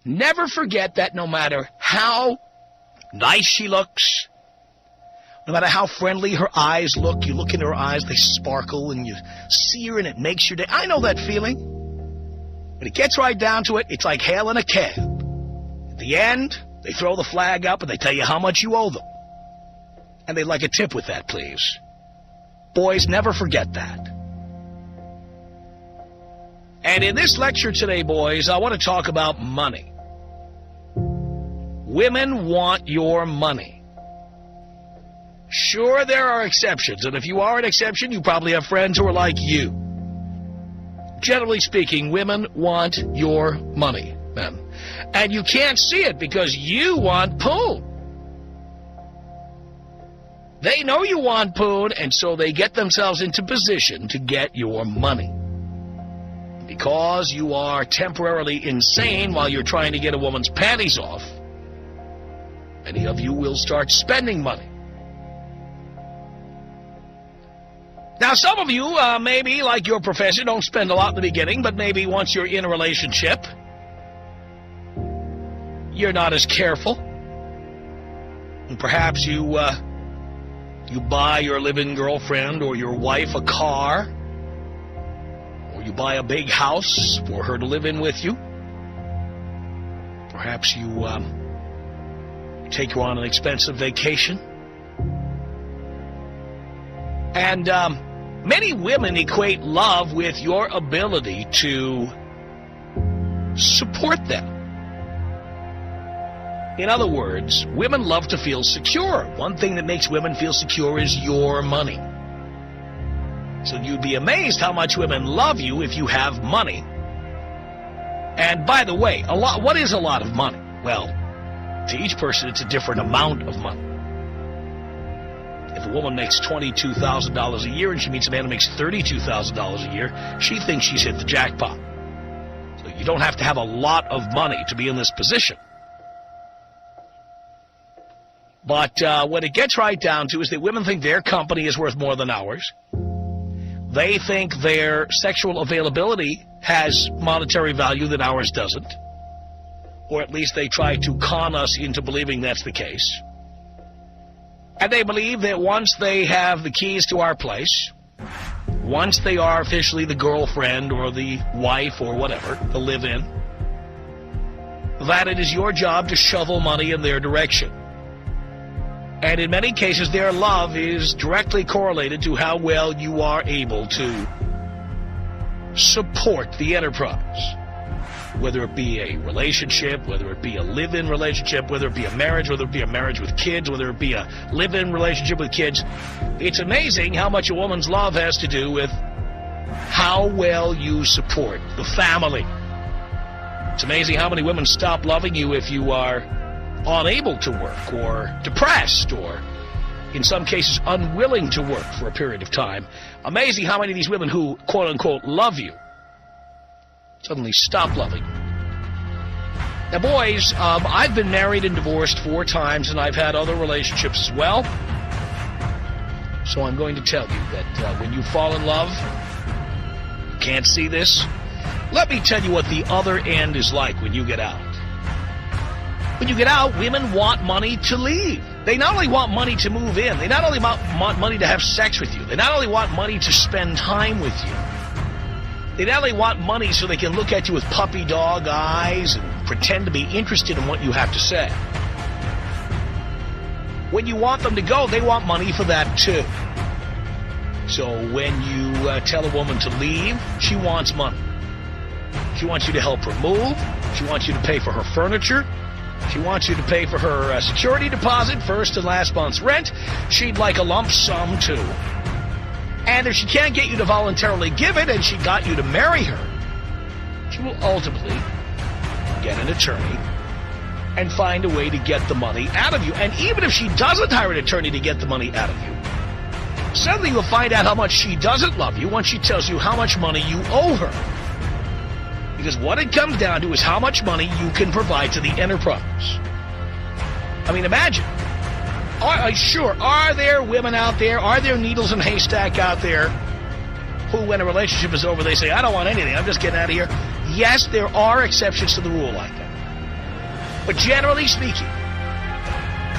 Never forget that no matter how nice she looks, no matter how friendly her eyes look, you look into her eyes, they sparkle, and you see her, and it makes your day. I know that feeling. When it gets right down to it, it's like hailing a cab. At the end, they throw the flag up, and they tell you how much you owe them. And they'd like a tip with that, please. Boys, never forget that. And in this lecture today, boys, I want to talk about money. Women want your money. Sure, there are exceptions, and if you are an exception, you probably have friends who are like you. Generally speaking, women want your money, men. And you can't see it because you want poon. They know you want poon, and so they get themselves into position to get your money. Because you are temporarily insane while you're trying to get a woman's panties off, many of you will start spending money. Now, some of you, maybe, like your profession, don't spend a lot in the beginning, but maybe once you're in a relationship, you're not as careful. And perhaps you buy your live-in girlfriend or your wife a car, or you buy a big house for her to live in with you. Perhaps you take her on an expensive vacation. And many women equate love with your ability to support them. In other words, women love to feel secure. One thing that makes women feel secure is your money. So you'd be amazed how much women love you if you have money. And by the way, what is a lot of money? Well, to each person, it's a different amount of money. If a woman makes $22,000 a year and she meets a man who makes $32,000 a year, she thinks she's hit the jackpot. So you don't have to have a lot of money to be in this position. But what it gets right down to is that women think their company is worth more than ours. They think their sexual availability has monetary value that ours doesn't. Or at least they try to con us into believing that's the case. And they believe that once they have the keys to our place, once they are officially the girlfriend or the wife or whatever, the live-in, that it is your job to shovel money in their direction. And in many cases, their love is directly correlated to how well you are able to support the enterprise. Whether it be a relationship, whether it be a live-in relationship, whether it be a marriage, whether it be a marriage with kids, whether it be a live-in relationship with kids. It's amazing how much a woman's love has to do with how well you support the family. It's amazing how many women stop loving you if you are unable to work or depressed or, in some cases, unwilling to work for a period of time. Amazing how many of these women who, quote-unquote, love you suddenly stop loving. Now, boys, I've been married and divorced 4 times, and I've had other relationships as well. So I'm going to tell you that when you fall in love, you can't see this. Let me tell you what the other end is like when you get out. When you get out, women want money to leave. They not only want money to move in, they not only want money to have sex with you, they not only want money to spend time with you, they not only want money so they can look at you with puppy dog eyes and pretend to be interested in what you have to say. When you want them to go, they want money for that too. So when you tell a woman to leave, she wants money. She wants you to help her move. She wants you to pay for her furniture. She wants you to pay for her security deposit, first and last month's rent. She'd like a lump sum too. And if she can't get you to voluntarily give it, and she got you to marry her, she will ultimately get an attorney and find a way to get the money out of you. And even if she doesn't hire an attorney to get the money out of you, suddenly you'll find out how much she doesn't love you once she tells you how much money you owe her. Because what it comes down to is how much money you can provide to the enterprise. I mean, imagine. Are there women out there, are there needles in a haystack out there who, when a relationship is over, they say, I don't want anything, I'm just getting out of here? Yes, there are exceptions to the rule like that. But generally speaking,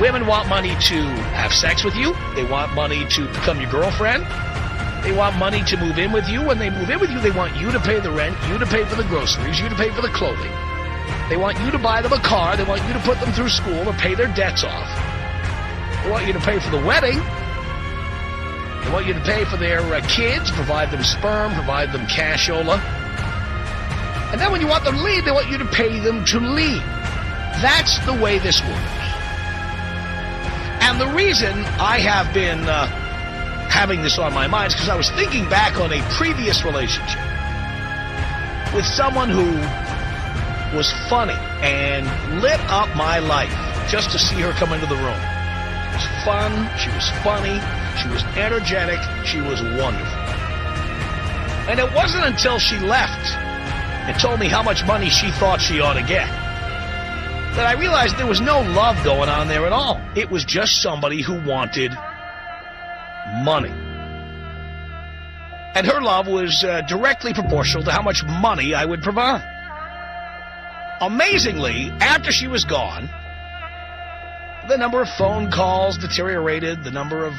women want money to have sex with you. They want money to become your girlfriend. They want money to move in with you. When they move in with you, they want you to pay the rent, you to pay for the groceries, you to pay for the clothing. They want you to buy them a car. They want you to put them through school or pay their debts off. They want you to pay for the wedding. They want you to pay for their kids, provide them sperm, provide them cashola. And then when you want them to leave, they want you to pay them to leave. That's the way this works. And the reason I have been having this on my mind is because I was thinking back on a previous relationship with someone who was funny and lit up my life just to see her come into the room. She was fun, she was funny, she was energetic, she was wonderful. And it wasn't until she left and told me how much money she thought she ought to get that I realized there was no love going on there at all. It was just somebody who wanted money. And her love was directly proportional to how much money I would provide. Amazingly, after she was gone, the number of phone calls deteriorated, the number of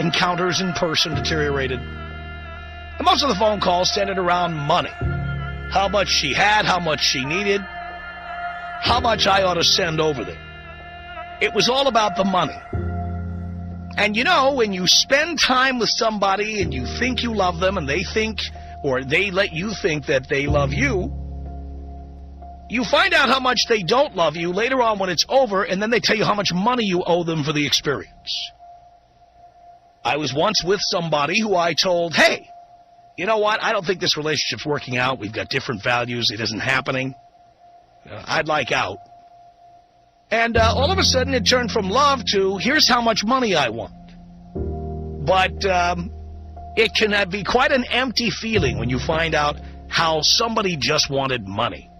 encounters in person deteriorated. And most of the phone calls centered around money. How much she had, how much she needed, how much I ought to send over there. It was all about the money. And you know, when you spend time with somebody and you think you love them and they think, or they let you think that they love you, you find out how much they don't love you later on when it's over, and then they tell you how much money you owe them for the experience. I was once with somebody who I told, hey, you know what, I don't think this relationship's working out. We've got different values. It isn't happening. I'd like out. And all of a sudden it turned from love to, here's how much money I want. But it can be quite an empty feeling when you find out how somebody just wanted money.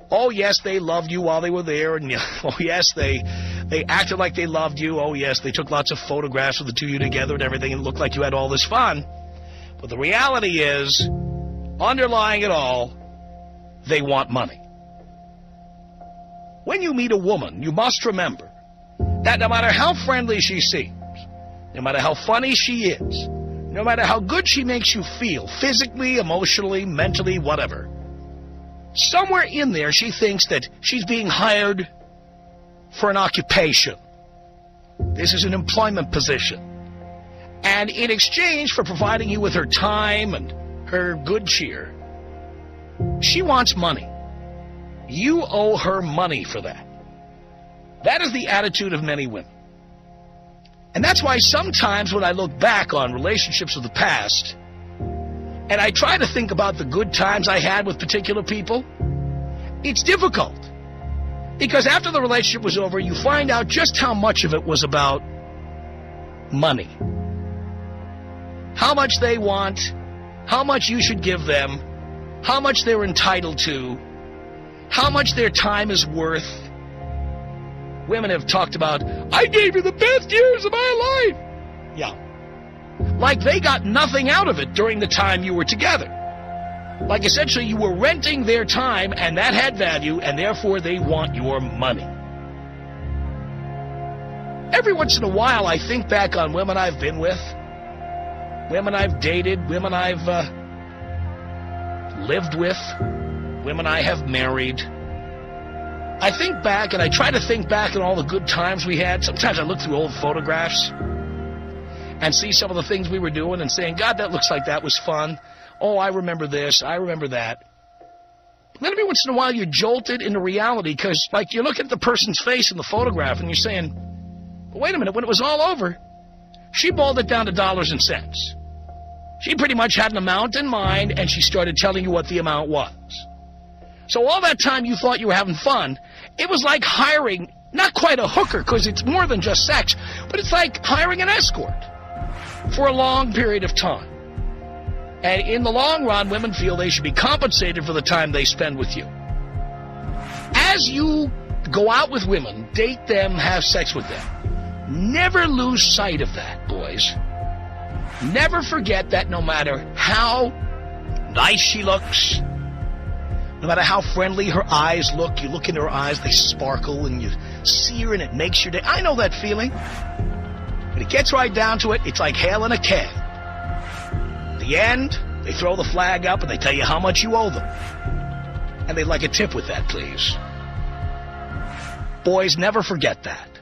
Oh, yes, they loved you while they were there. And oh, yes, they acted like they loved you. Oh, yes, they took lots of photographs of the two of you together and everything, and it looked like you had all this fun. But the reality is, underlying it all, they want money. When you meet a woman, you must remember that no matter how friendly she seems, no matter how funny she is, no matter how good she makes you feel, physically, emotionally, mentally, whatever, somewhere in there she thinks that she's being hired for an occupation. This is an employment position. And in exchange for providing you with her time and her good cheer, she wants money. You owe her money for that. That is the attitude of many women. And that's why sometimes when I look back on relationships of the past, and I try to think about the good times I had with particular people, it's difficult. Because after the relationship was over, you find out just how much of it was about money. How much they want, how much you should give them, how much they're entitled to, how much their time is worth. Women have talked about, I gave you the best years of my life. Yeah. Like they got nothing out of it during the time you were together. Like essentially you were renting their time and that had value and therefore they want your money. Every once in a while I think back on women I've been with, women I've dated, women I've lived with, women I have married. I think back and I try to think back on all the good times we had. Sometimes I look through old photographs and see some of the things we were doing and saying, God, that looks like that was fun. Oh, I remember this. I remember that. But then every once in a while you're jolted into reality because, like, you look at the person's face in the photograph and you're saying, well, wait a minute, when it was all over, she boiled it down to dollars and cents. She pretty much had an amount in mind and she started telling you what the amount was. So all that time you thought you were having fun, it was like hiring, not quite a hooker because it's more than just sex, but it's like hiring an escort for a long period of time. And in the long run, women feel they should be compensated for the time they spend with you. As you go out with women, date them, have sex with them, never lose sight of that, boys. Never forget that no matter how nice she looks, No matter how friendly her eyes look, you look in her eyes, they sparkle, and you see her, and it makes your day. I know that feeling. When it gets right down to it, it's like hailing a cab. At the end, they throw the flag up, and they tell you how much you owe them. And they'd like a tip with that, please. Boys, never forget that.